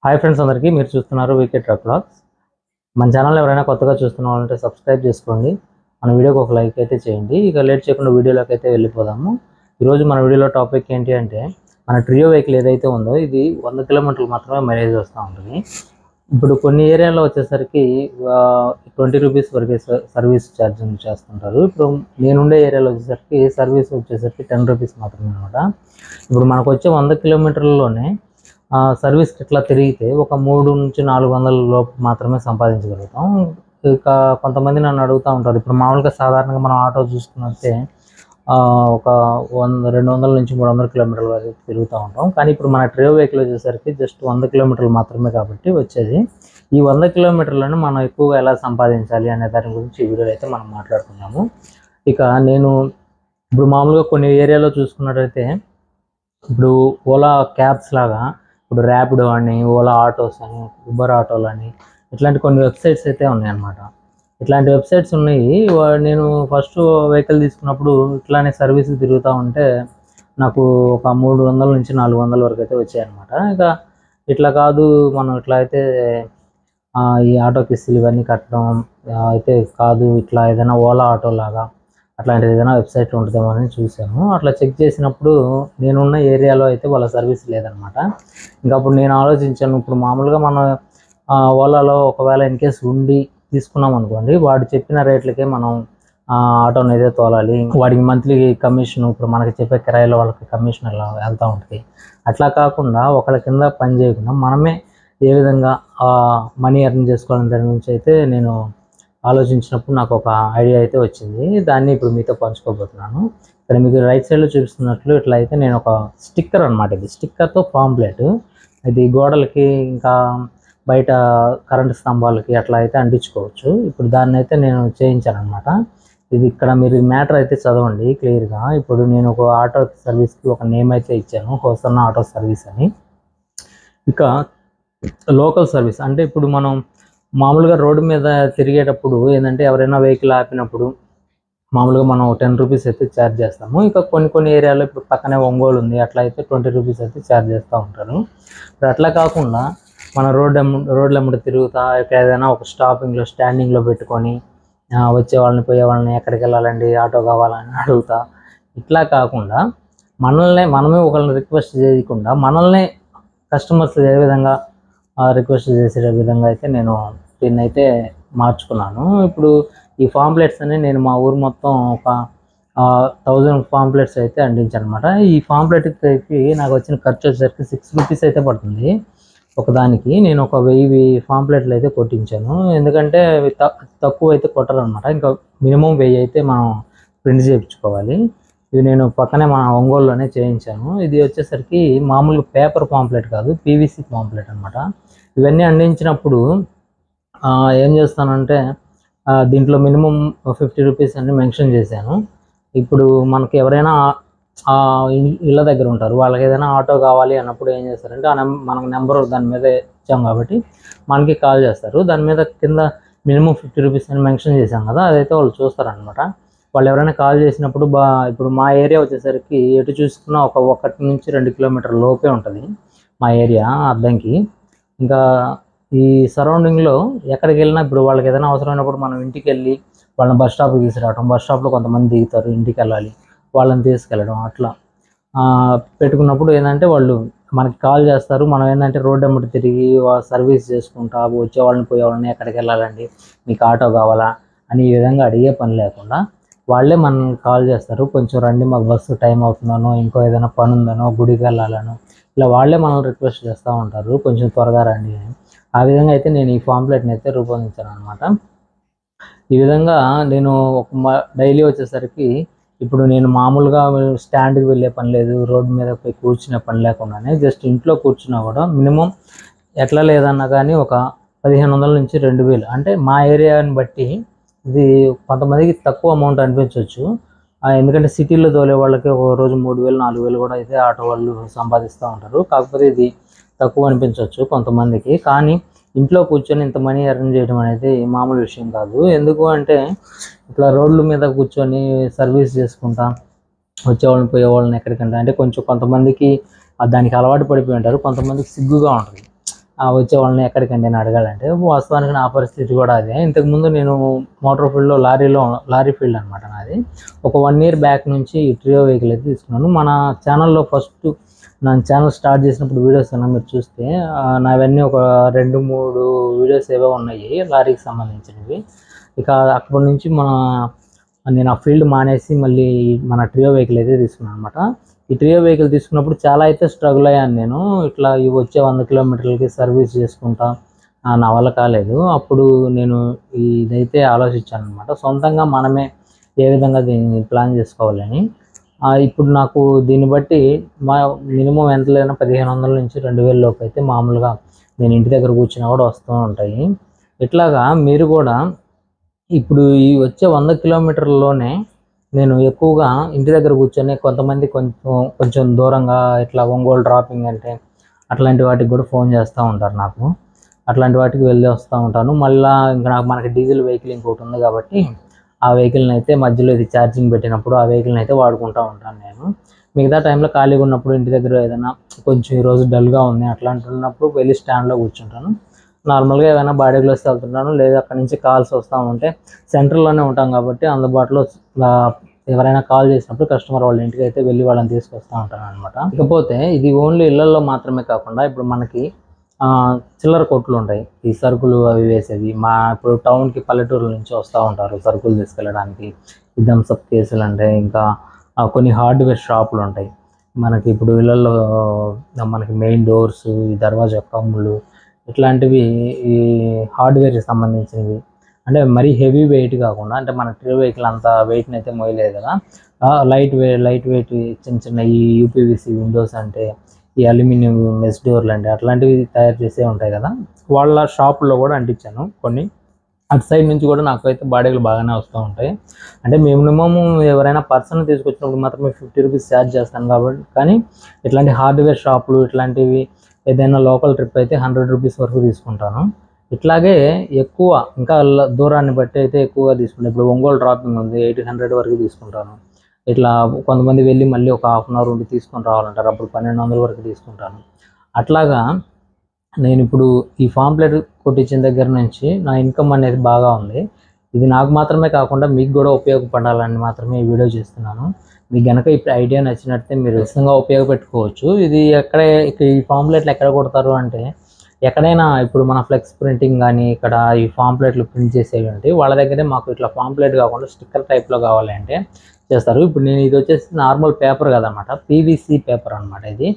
Hi friends, అందరికీ మీరు చూస్తున్నారు Vktruckvlogs. మన ఛానల్ ఎవరైనా కొత్తగా చూస్తున్న వాళ్ళంటే సబ్స్క్రైబ్ చేసుకోండి. మన వీడియోకి ఒక లైక్ అయితే చేయండి. ఇక లేట్ చేయకుండా వీడియోలోకి అయితే వెళ్ళిపోదాము. ఈరోజు మన వీడియోలో టాపిక్ ఏంటి అంటే, మన ట్రియో వెహికల్ ఏదైతే ఉందో ఇది 100 కిలోమీటర్లు మాత్రమే మైలేజ్ వస్తూ ఉంటుంది. ఇప్పుడు కొన్ని ఏరియాలో వచ్చేసరికి 20 రూపీస్ వరకే సర్వీస్ ఛార్జింగ్ చేస్తుంటారు. ఇప్పుడు నేనుండే ఏరియాలో వచ్చేసరికి సర్వీస్ వచ్చేసరికి 10 రూపీస్ మాత్రమే అనమాట. ఇప్పుడు మనకు వచ్చే 100 కిలోమీటర్లలోనే సర్వీస్కి ఇట్లా తిరిగితే ఒక 3 నుంచి 400 లోపు మాత్రమే సంపాదించగలుగుతాం. ఇక కొంతమంది నన్ను అడుగుతూ ఉంటారు, ఇప్పుడు మామూలుగా సాధారణంగా మనం ఆటో చూసుకున్నట్టే ఒక 200 నుంచి 300 కిలోమీటర్ల వరకు తిరుగుతూ ఉంటాం. కానీ ఇప్పుడు మన ట్రేవ్ వెహికల్ వచ్చేసరికి జస్ట్ 100 కిలోమీటర్లు మాత్రమే కాబట్టి వచ్చేది. ఈ 100 కిలోమీటర్లను మనం ఎక్కువగా ఎలా సంపాదించాలి అనే దాని గురించి ఈ వీడియోలో అయితే మనం మాట్లాడుకున్నాము. ఇక నేను ఇప్పుడు మామూలుగా కొన్ని ఏరియాలో చూసుకున్నట్టయితే, ఇప్పుడు ఓలా క్యాబ్స్ లాగా ఇప్పుడు ర్యాపిడో అని, ఓలా ఆటోస్ అని, ఉబర్ ఆటోలు అని ఇట్లాంటి కొన్ని వెబ్సైట్స్ అయితే ఉన్నాయన్నమాట. ఇట్లాంటి వెబ్సైట్స్ ఉన్నాయి. నేను ఫస్ట్ వెహికల్ తీసుకున్నప్పుడు ఇట్లానే సర్వీస్ తిరుగుతూ ఉంటే నాకు ఒక 300 నుంచి 400 వరకు అయితే వచ్చాయన్నమాట. ఇక ఇట్లా కాదు, మనం ఇట్లా అయితే ఈ ఆటో కిస్తులు ఇవన్నీ కట్టడం అయితే కాదు, ఇట్లా ఏదైనా ఓలా ఆటో లాగా అట్లాంటిది ఏదైనా వెబ్సైట్ ఉంటుందేమో అని చూశాను. అట్లా చెక్ చేసినప్పుడు నేనున్న ఏరియాలో అయితే వాళ్ళ సర్వీస్ లేదనమాట. ఇంకా అప్పుడు నేను ఆలోచించాను, ఇప్పుడు మామూలుగా మనం ఓలాలో ఒకవేళ ఇన్ కేసు ఉండి తీసుకున్నాం అనుకోండి, వాడు చెప్పిన రేట్లకే మనం ఆటోని అయితే తోలాలి. వాడికి మంత్లీ కమిషన్, ఇప్పుడు మనకి చెప్పే కిరాయిలో వాళ్ళకి కమిషన్ అలా వెళ్తూ ఉంటుంది. అట్లా కాకుండా ఒకళ్ళ కింద పని చేయకుండా మనమే ఏ విధంగా మనీ ఎర్న్ చేసుకోవాలని దాని గురించి అయితే నేను ఆలోచించినప్పుడు నాకు ఒక ఐడియా అయితే వచ్చింది. దాన్ని ఇప్పుడు మీతో పంచుకోబోతున్నాను. ఇక్కడ మీకు రైట్ సైడ్లో చూపిస్తున్నట్లు ఇట్లా అయితే నేను ఒక స్టిక్కర్ అనమాట, ఇది స్టిక్కర్తో పాంప్లెట్, ఇది గోడలకి ఇంకా బయట కరెంటు స్తంభాలకి అట్లా అయితే అంటించుకోవచ్చు. ఇప్పుడు దాన్ని అయితే నేను చేయించాను అనమాట. ఇది ఇక్కడ మీరు మ్యాటర్ అయితే చదవండి క్లియర్గా. ఇప్పుడు నేను ఒక ఆటో సర్వీస్కి ఒక నేమ్ అయితే ఇచ్చాను, హోసన్న ఆటో సర్వీస్ అని. ఇక లోకల్ సర్వీస్ అంటే ఇప్పుడు మనం మామూలుగా రోడ్డు మీద తిరిగేటప్పుడు ఏంటంటే, ఎవరైనా వెహికల్ ఆపినప్పుడు మామూలుగా మనం 10 రూపీస్ అయితే ఛార్జ్ చేస్తాము. ఇంకా కొన్ని ఏరియాలో ఇప్పుడు పక్కనే ఒంగోలు ఉంది, అట్లా అయితే 20 రూపీస్ అయితే ఛార్జ్ చేస్తూ ఉంటారు. ఇప్పుడు అట్లా కాకుండా మన రోడ్ల ఎమ్మడి తిరుగుతా ఏదైనా ఒక స్టాండింగ్లో పెట్టుకొని వచ్చే వాళ్ళని పోయే వాళ్ళని ఎక్కడికి వెళ్ళాలండి, ఆటో కావాలని అడుగుతా, ఇట్లా కాకుండా మనమే ఒకళ్ళని రిక్వెస్ట్ చేయకుండా మనల్నే కస్టమర్స్ ఏ విధంగా రిక్వెస్ట్ చేసే విధంగా అయితే నేను దీన్ని అయితే మార్చుకున్నాను. ఇప్పుడు ఈ పాంప్లెట్స్ అని నేను మా ఊరు మొత్తం ఒక 1000 పాంప్లెట్స్ అయితే అందించాను అనమాట. ఈ పాంప్లెట్కి నాకు వచ్చిన ఖర్చు వచ్చేసరికి 6 రూపీస్ అయితే పడుతుంది ఒకదానికి. నేను ఒక 1000 పాంప్లెట్లు అయితే కొట్టించాను. ఎందుకంటే తక్కువ అయితే కొట్టాలన్నమాట. ఇంకా మినిమం 1000 అయితే మనం ప్రింట్ చేయించుకోవాలి. ఇవి నేను పక్కనే మా ఒంగోలులోనే చేయించాను. ఇది వచ్చేసరికి మామూలుగా పేపర్ పాంప్లెట్ కాదు, పీవీసీ పాంప్లెట్ అనమాట. ఇవన్నీ అందించినప్పుడు ఏం చేస్తానంటే, దీంట్లో మినిమం 50 రూపీస్ అని మెన్షన్ చేశాను. ఇప్పుడు మనకి ఎవరైనా ఇళ్ళ దగ్గర ఉంటారు, వాళ్ళకి ఏదైనా ఆటో కావాలి అన్నప్పుడు ఏం చేస్తారంటే, మనకు నెంబర్ దాని మీద ఇచ్చాం కాబట్టి మనకి కాల్ చేస్తారు. దాని మీద కింద మినిమం 50 రూపీస్ అని మెన్షన్ చేశాం కదా, అదైతే వాళ్ళు చూస్తారనమాట. వాళ్ళు ఎవరైనా కాల్ చేసినప్పుడు ఇప్పుడు మా ఏరియా వచ్చేసరికి ఎటు చూసుకున్నా 1 నుంచి 2 కిలోమీటర్ల లోపే ఉంటుంది మా ఏరియా అద్దంకి. ఇంకా ఈ సరౌండింగ్లో ఎక్కడికి వెళ్ళినా ఇప్పుడు వాళ్ళకి ఏదైనా అవసరమైనప్పుడు మనం ఇంటికి వెళ్ళి వాళ్ళని బస్ స్టాప్కి తీసుకురావడం, బస్ స్టాప్లో కొంతమంది దిగుతారు, ఇంటికి వెళ్ళాలి, వాళ్ళని తీసుకెళ్ళడం, అట్లా పెట్టుకున్నప్పుడు ఏంటంటే వాళ్ళు మనకి కాల్ చేస్తారు. మనం ఏంటంటే రోడ్డు ఎమ్మటి తిరిగి సర్వీస్ చేసుకుంటా వచ్చేవాళ్ళని పోయేవాళ్ళని ఎక్కడికి వెళ్ళాలండి, మీకు ఆటో కావాలా అని ఈ విధంగా అడిగే పని లేకుండా వాళ్ళే మనల్ని కాల్ చేస్తారు. కొంచెం రండి, మాకు బస్సు టైం అవుతుందనో, ఇంకో ఏదైనా పని ఉందనో, గుడికి వెళ్ళాలనో, ఇలా వాళ్ళే మనల్ని రిక్వెస్ట్ చేస్తూ ఉంటారు, కొంచెం త్వరగా రండి అని. ఆ విధంగా అయితే నేను ఈ పాంప్లెట్ని అయితే రూపొందించాను అనమాట. ఈ విధంగా నేను డైలీ వచ్చేసరికి ఇప్పుడు నేను మామూలుగా స్టాండ్కి వెళ్ళే పని లేదు, రోడ్డు మీద పోయి కూర్చునే పని లేకుండానే జస్ట్ ఇంట్లో కూర్చున్నా కూడా మినిమం ఎట్లా లేదన్నా కానీ ఒక 1500 నుంచి 2000, అంటే మా ఏరియాని బట్టి ఇది కొంతమందికి తక్కువ అమౌంట్ అనిపించవచ్చు. ఎందుకంటే సిటీలో తోలే వాళ్ళకి ఒక రోజు 3000, 4000 కూడా అయితే ఆటో వాళ్ళు సంపాదిస్తూ ఉంటారు. కాకపోతే ఇది తక్కువ అనిపించవచ్చు కొంతమందికి. కానీ ఇంట్లో కూర్చొని ఇంత మనీ ఎర్న్ చేయడం అనేది మామూలు విషయం కాదు. ఎందుకు అంటే, ఇట్లా రోడ్ల మీద కూర్చొని సర్వీస్ చేసుకుంటా వచ్చేవాళ్ళని పోయేవాళ్ళని ఎక్కడికంటే, అంటే కొంతమందికి దానికి అలవాటు పడిపోయి ఉంటారు, కొంతమందికి సిగ్గుగా ఉంటుంది. వచ్చే వాళ్ళని ఎక్కడికండి అని అడగాలంటే వాస్తవానికి నా పరిస్థితి కూడా అదే. ఇంతకుముందు నేను మోటార్ ఫీల్డ్లో లారీ ఫీల్డ్ అనమాట నాది. ఒక 1 year బ్యాక్ నుంచి ఈ ట్రియో వెహికల్ అయితే తీసుకున్నాను. మన ఛానల్లో ఫస్ట్ నా ఛానల్ స్టార్ట్ చేసినప్పుడు వీడియోస్ అన్నా మీరు చూస్తే నావన్నీ ఒక 2-3 వీడియోస్ ఏవో ఉన్నాయి లారీకి సంబంధించినవి. ఇక అప్పటి నుంచి నేను ఆ ఫీల్డ్ మానేసి మళ్ళీ మన ట్రియో వెహికల్ అయితే తీసుకున్నాను అనమాట. ఈ ట్రియో వెహికల్ తీసుకున్నప్పుడు చాలా అయితే స్ట్రగుల్ అయ్యాను నేను. ఇట్లా ఇవి వచ్చే 100 kilometerలకి సర్వీస్ చేసుకుంటా నా వల్ల కాలేదు. అప్పుడు నేను ఇదైతే ఆలోచించాను అనమాట, సొంతంగా మనమే ఏ విధంగా దీన్ని ప్లాన్ చేసుకోవాలని. ఇప్పుడు నాకు దీన్ని బట్టి మినిమం ఎంత లేదన్నా 1500 నుంచి 2000 లోపు అయితే మామూలుగా నేను ఇంటి దగ్గర కూర్చున్నా కూడా వస్తూ ఉంటాయి. ఇట్లాగా మీరు కూడా ఇప్పుడు ఈ వచ్చే 100 kilometerల్లోనే నేను ఎక్కువగా ఇంటి దగ్గర కూర్చొని కొంతమంది కొంచెం దూరంగా ఇట్లా ఒంగోలు డ్రాపింగ్ అంటే అట్లాంటి వాటికి కూడా ఫోన్ చేస్తూ ఉంటారు నాకు. అట్లాంటి వాటికి వెళ్ళి వస్తూ ఉంటాను. మళ్ళీ ఇంకా మనకి డీజిల్ వెహికల్ ఇంకోటి ఉంది కాబట్టి ఆ వెహికల్ని అయితే మధ్యలో ఇది ఛార్జింగ్ పెట్టినప్పుడు ఆ వెహికల్ని అయితే వాడుకుంటూ ఉంటాను నేను. మిగతా టైంలో ఖాళీగా ఉన్నప్పుడు ఇంటి దగ్గర ఏదైనా కొంచెం ఈరోజు డల్గా ఉంది అట్లాంటున్నప్పుడు వెళ్ళి స్టాండ్లో కూర్చుంటాను. నార్మల్గా ఏదైనా బాడీ గ్లాస్ వెళ్తున్నాను, లేదా అక్కడి నుంచి కాల్స్ వస్తూ ఉంటే సెంటర్లోనే ఉంటాం కాబట్టి అందుబాటులో ఎవరైనా కాల్ చేసినప్పుడు కస్టమర్ వాళ్ళ ఇంటికి అయితే వెళ్ళి వాళ్ళని తీసుకొస్తూ ఉంటాను అనమాట. ఇకపోతే ఇది ఓన్లీ ఇళ్లలో మాత్రమే కాకుండా ఇప్పుడు మనకి చిల్లర కొట్లు ఉంటాయి, ఈ సరుకులు అవి వేసేవి. ఇప్పుడు టౌన్కి పల్లెటూరుల నుంచి వస్తూ ఉంటారు సరుకులు తీసుకెళ్ళడానికి. ఈ థమ్స్అప్ కేసులు అంటే ఇంకా కొన్ని హార్డ్వేర్ షాపులు ఉంటాయి మనకి. ఇప్పుడు ఇళ్లలో మనకి మెయిన్ డోర్స్, ఈ దర్వాజా కమ్ములు ఇట్లాంటివి ఈ హార్డ్వేర్కి సంబంధించినవి, అంటే మరీ హెవీ వెయిట్ కాకుండా, అంటే మన ట్రీ వెహికల్ అంత వెయిట్ని అయితే మోయలేదు కదా, లైట్ వెయిట్ చిన్న ఈ యూపీవీసీ విండోస్ అంటే ఈ అల్యూమినియం మెస్ డోర్లు అంటే అట్లాంటివి తయారు చేసే ఉంటాయి కదా, వాళ్ళ షాపుల్లో కూడా అంటించాను కొన్ని. అటు సైడ్ నుంచి కూడా నాకు అయితే బాడీలు బాగానే వస్తూ ఉంటాయి. అంటే మినిమము ఎవరైనా పర్సన్ తీసుకొచ్చినప్పుడు మాత్రమే 50 రూపీస్ ఛార్జ్ చేస్తాను కాబట్టి, కానీ ఇట్లాంటి హార్డ్వేర్ షాపులు ఇట్లాంటివి ఏదైనా లోకల్ ట్రిప్ అయితే 100 రూపీస్ వరకు తీసుకుంటాను. ఇట్లాగే ఎక్కువ ఇంకా దూరాన్ని బట్టి అయితే ఎక్కువగా తీసుకుంటాను. ఇప్పుడు ఒంగోలు డ్రాపింగ్ ఉంది, 800 వరకు తీసుకుంటాను. ఇట్లా కొంతమంది వెళ్ళి మళ్ళీ ఒక ½ hour ఉండి తీసుకొని రావాలంటారు, అప్పుడు 1200 వరకు తీసుకుంటాను. అట్లాగా నేను ఇప్పుడు ఈ పాంప్లెట్ కొట్టించిన దగ్గర నుంచి నా ఇన్కమ్ అనేది బాగా ఉంది. ఇది నాకు మాత్రమే కాకుండా మీకు కూడా ఉపయోగపడాలని మాత్రమే ఈ వీడియో చేస్తున్నాను. మీకు కనుక ఇప్పుడు ఐడియా నచ్చినట్టే మీరు నిజంగా ఉపయోగపెట్టుకోవచ్చు. ఇది ఈ పాంప్లెట్లు ఎక్కడ కొడతారు అంటే, ఎక్కడైనా ఇప్పుడు మన ఫ్లెక్స్ ప్రింటింగ్ కానీ ఇక్కడ ఈ పాంప్లెట్లు ప్రింట్ చేసేవి ఉంటాయి, వాళ్ళ దగ్గరే మాకు ఇట్లా పాంప్లెట్ కాకుండా స్టిక్కర్ టైప్లో కావాలి అంటే చేస్తారు. ఇప్పుడు నేను ఇది వచ్చేసి నార్మల్ పేపర్ కదనమాట, పీవీసీ పేపర్ అనమాట. ఇది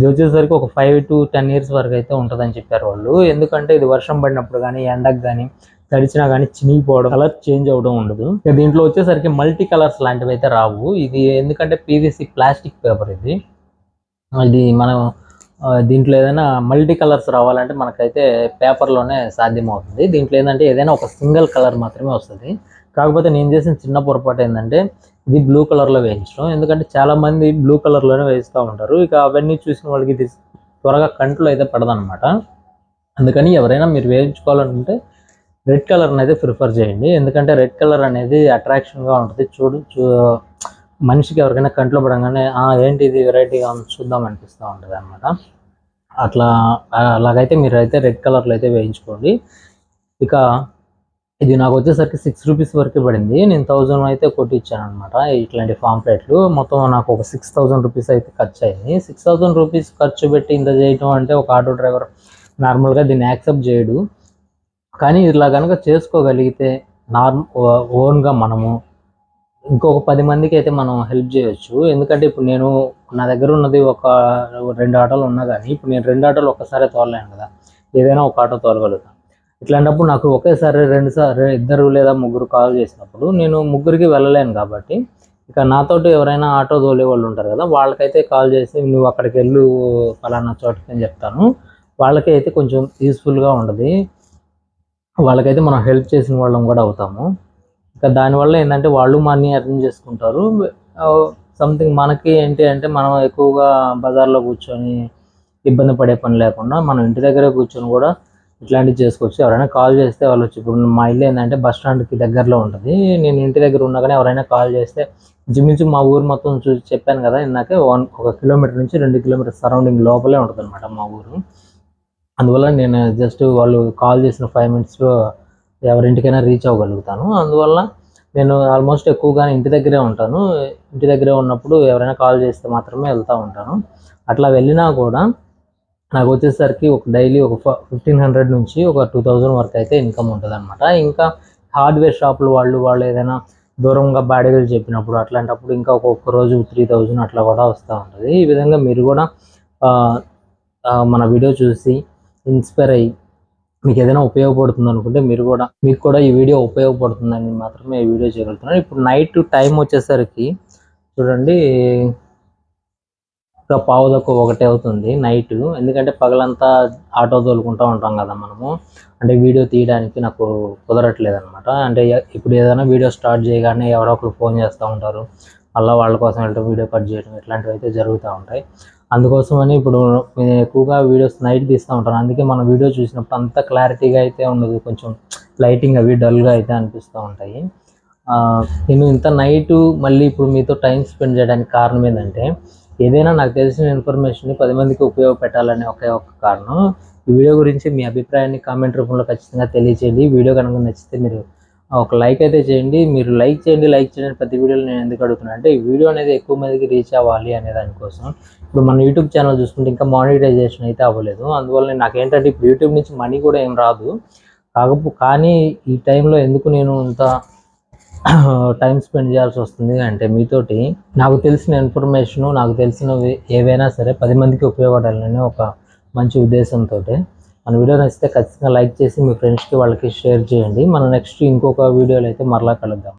వచ్చేసరికి ఒక 5 to 10 years వరకు అయితే ఉంటుందని చెప్పారు వాళ్ళు. ఎందుకంటే ఇది వర్షం పడినప్పుడు కానీ ఎండకు కానీ తడిచినా కానీ చినిగిపోవడం, కలర్ చేంజ్ అవ్వడం ఉండదు. దీంట్లో వచ్చేసరికి మల్టీ కలర్స్ లాంటివి అయితే రావు. ఇది ఎందుకంటే పీవీసీ ప్లాస్టిక్ పేపర్ ఇది మనం దీంట్లో ఏదైనా మల్టీ కలర్స్ రావాలంటే మనకైతే పేపర్లోనే సాధ్యమవుతుంది. దీంట్లో ఏంటంటే ఏదైనా ఒక సింగిల్ కలర్ మాత్రమే వస్తుంది. కాకపోతే నేను చేసిన చిన్న పొరపాటు ఏంటంటే ఇది బ్లూ కలర్లో వేయించడం. ఎందుకంటే చాలామంది బ్లూ కలర్లోనే వేయిస్తూ ఉంటారు. ఇక అవన్నీ చూసిన వాళ్ళకి ఇది త్వరగా కంట్లో అయితే పడదనమాట. అందుకని ఎవరైనా మీరు వేయించుకోవాలనుకుంటే రెడ్ కలర్ని అయితే ప్రిఫర్ చేయండి. ఎందుకంటే రెడ్ కలర్ అనేది అట్రాక్షన్గా ఉంటుంది. మనిషికి ఎవరికైనా కంట్లో పడగానే ఏంటి ఇది వెరైటీగా చూద్దాం అనిపిస్తూ ఉంటుంది అనమాట. అలాగైతే మీరు అయితే రెడ్ కలర్లో అయితే వేయించుకోండి. ఇక ఇది నాకు వచ్చేసరికి 6 రూపీస్ వరకు పడింది. నేను 1000 అయితే కొట్టించాను అనమాట. ఇట్లాంటి పాంప్లెట్లు మొత్తం నాకు ఒక 6000 రూపీస్ అయితే ఖర్చు అయింది. 6000 రూపీస్ ఖర్చు పెట్టి ఇంత చేయటం అంటే ఒక ఆటో డ్రైవర్ నార్మల్గా దీన్ని యాక్సెప్ట్ చేయడు. కానీ ఇలా కనుక చేసుకోగలిగితే ఓన్గా మనము ఇంకొక 10 మందికి అయితే మనం హెల్ప్ చేయొచ్చు. ఎందుకంటే ఇప్పుడు నా దగ్గర ఉన్నది ఒక 2 ఆటోలు ఉన్నా కానీ ఇప్పుడు నేను 2 ఆటోలు ఒక్కసారి తోలలేను కదా, ఏదైనా ఒక ఆటో తోలగలుగుతాను. ఇట్లాంటప్పుడు నాకు ఒకేసారి 2 లేదా 3 కాల్ చేసినప్పుడు నేను 3కి వెళ్ళలేను కాబట్టి, ఇక నాతోటి ఎవరైనా ఆటో తోలే వాళ్ళు ఉంటారు కదా, వాళ్ళకైతే కాల్ చేసి నువ్వు అక్కడికి వెళ్ళు ఫలానా చోటుకి అని చెప్తాను. వాళ్ళకి అయితే కొంచెం యూస్ఫుల్గా ఉంటుంది. వాళ్ళకైతే మనం హెల్ప్ చేసిన వాళ్ళం కూడా అవుతాము. ఇక దానివల్ల ఏంటంటే వాళ్ళు మనీ అర్న్ చేసుకుంటారు. సంథింగ్ మనకి ఏంటి అంటే మనం ఎక్కువగా బజార్లో కూర్చొని ఇబ్బంది పడే పని లేకుండా మనం ఇంటి దగ్గరే కూర్చొని కూడా ఇట్లాంటివి చేసుకోవచ్చు. ఎవరైనా కాల్ చేస్తే వాళ్ళు వచ్చి, ఇప్పుడు మా ఇల్లు ఏంటంటే బస్ స్టాండ్కి దగ్గరలో ఉంటుంది. నేను ఇంటి దగ్గర ఉన్నా కానీ ఎవరైనా కాల్ చేస్తే ఇంచుమించు మా ఊరు మొత్తం చూసి చెప్పాను కదా ఇందాకే, 1 కిలోమీటర్ నుంచి 2 కిలోమీటర్ సరౌండింగ్ లోపలే ఉంటుంది అనమాట మా ఊరు. అందువల్ల నేను జస్ట్ వాళ్ళు కాల్ చేసిన 5 minutesలో ఎవరింటికైనా రీచ్ అవ్వగలుగుతాను. అందువల్ల నేను ఆల్మోస్ట్ ఎక్కువగా ఇంటి దగ్గరే ఉంటాను. ఇంటి దగ్గరే ఉన్నప్పుడు ఎవరైనా కాల్ చేస్తే మాత్రమే వెళ్తూ ఉంటాను. అట్లా వెళ్ళినా కూడా నాకు వచ్చేసరికి ఒక డైలీ ఒక 1500 నుంచి ఒక 2000 వరకు అయితే ఇన్కమ్ ఉంటుంది అనమాట. ఇంకా హార్డ్వేర్ షాపులు వాళ్ళు ఏదైనా దూరంగా బాడిగలు చెప్పినప్పుడు అట్లాంటప్పుడు ఇంకా ఒక్కొక్క రోజు 3000 అట్లా కూడా వస్తూ ఉంటుంది. ఈ విధంగా మీరు కూడా మన వీడియో చూసి ఇన్స్పైర్ అయ్యి మీకు ఏదైనా ఉపయోగపడుతుంది అనుకుంటే మీకు కూడా ఈ వీడియో ఉపయోగపడుతుందని మాత్రమే ఈ వీడియో చేయగలుగుతున్నాను. ఇప్పుడు నైట్ టైం వచ్చేసరికి చూడండి, ఇంకా 1:15 అవుతుంది నైట్. ఎందుకంటే పగలంతా ఆటో తోలుకుంటూ ఉంటాం కదా మనము. అంటే వీడియో తీయడానికి నాకు కుదరట్లేదు అనమాట. అంటే ఇప్పుడు ఏదైనా వీడియో స్టార్ట్ చేయగానే ఎవరో ఒకరు ఫోన్ చేస్తూ ఉంటారు, మళ్ళీ వాళ్ళ కోసం వెళ్ళటం, వీడియో కట్ చేయడం ఇట్లాంటివి అయితే జరుగుతూ ఉంటాయి. అందుకోసమని ఇప్పుడు నేను ఎక్కువగా వీడియోస్ నైట్ తీస్తూ ఉంటాను. అందుకే మన వీడియో చూసినప్పుడు అంత క్లారిటీగా అయితే ఉండదు, కొంచెం లైటింగ్ అవి డల్గా అయితే అనిపిస్తూ ఉంటాయి. నేను ఇంత నైటు మళ్ళీ ఇప్పుడు మీతో టైం స్పెండ్ చేయడానికి కారణం ఏంటంటే, ఏదైనా నాకు తెలిసిన ఇన్ఫర్మేషన్ని 10 మందికి ఉపయోగపెట్టాలనే ఒకే ఒక కారణం. ఈ వీడియో గురించి మీ అభిప్రాయాన్ని కామెంట్ రూపంలో ఖచ్చితంగా తెలియచేయండి. వీడియో కనుక నచ్చితే మీరు ఒక లైక్ అయితే చేయండి. మీరు లైక్ చేయండి ప్రతి వీడియోలో నేను ఎందుకు అడుగుతున్నాను అంటే, ఈ వీడియో అనేది ఎక్కువ మందికి రీచ్ అవ్వాలి అనే దానికోసం. ఇప్పుడు మన యూట్యూబ్ ఛానల్ చూసుకుంటే ఇంకా మానిటైజేషన్ అయితే అవ్వలేదు. అందువల్ల నాకేంటంటే ఇప్పుడు యూట్యూబ్ నుంచి మనీ కూడా ఏం రాదు. కానీ ఈ టైంలో ఎందుకు నేను ఇంత టైం స్పెండ్ చేయాల్సి వస్తుంది అంటే, మీతోటి నాకు తెలిసిన ఇన్ఫర్మేషను, నాకు తెలిసినవి ఏవైనా సరే 10 మందికి ఉపయోగపడాలని ఒక మంచి ఉద్దేశంతో. మన వీడియో నచ్చితే ఖచ్చితంగా లైక్ చేసి మీ ఫ్రెండ్స్కి వాళ్ళకి షేర్ చేయండి. మనం నెక్స్ట్ ఇంకొక వీడియోలో అయితే మరలా కలుద్దాం.